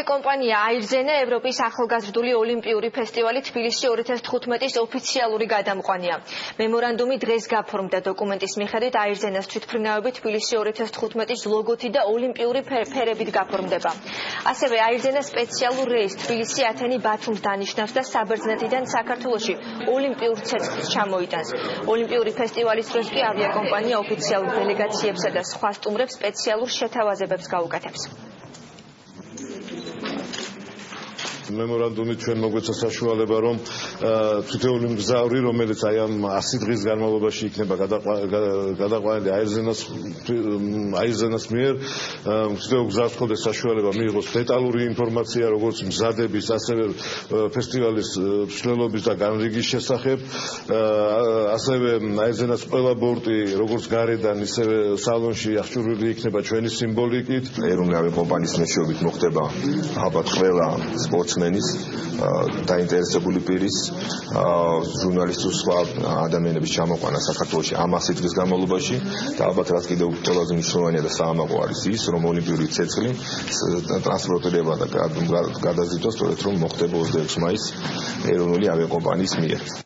კომპანია აირზენა ევროპის ახალგაზრდული ოლიმპიური ფესტივალი თბილისში 2015-ის ოფიციალური გადამყვანია. მემორანდუმი დღეს გაფორმდა. დოკუმენტის მიხედვით აირზენას თვითმფრინავები თბილისში 2015-ის ლოგოთი და ოლიმპიური ფერებით გაფორმდება. ასევე აირზენა სპეციალურ რეისს თბილისი, ათენი, ბათუმს დანიშნავს და საბერძნეთიდან საქართველოში ოლიმპიურ ცეცხლს ჩამოიტანს. ოლიმპიური ფესტივალის დროს კი ავიაკომპანია ოფიციალურ დელეგაციებსა და სხვა სტუმრებს სპეციალურ შეთავაზებებს გაუკეთებს. მემორანდუმით ჩვენ მოგვეცა საშუალება, რომ თითოეული მგზავრი, რომელიც აი ამ 100 დღის განმავლობაში იქნება გადაყვანილი აირზენას მიერ, თითოეულ მგზავრს ჰქონდეს საშუალება მიიღოს დეტალური ინფორმაცია, როგორც მზადების, ასევე ფესტივალის მსვლელობის და განრიგის შესახებ. ასევე აირზენას ყველა ბორტი, როგორც გარედან, ისევე სალონში აღჭურვილი იქნება ჩვენი სიმბოლიკით. ეროვნული ავიაკომპანიის მეშვეობით მოხდება ალბათ ყველა სპორტსმენის დაინტერესებული პირის ჟურნალისტის სხვა ადამიანების ჩამოყვანა საქართველოში ამ 100 დღის განმავლობაში და ალბათ რაც კიდევ ყველაზე მნიშვნელოვანია და საამაყო არის ის, რომ ოლიმპიური ცეცხლი ტრანსპორტირება და გადაზიდვა სწორედ რომ მოხდება 26 მაისს ეროვნული ავიაკომპანიის მიერ.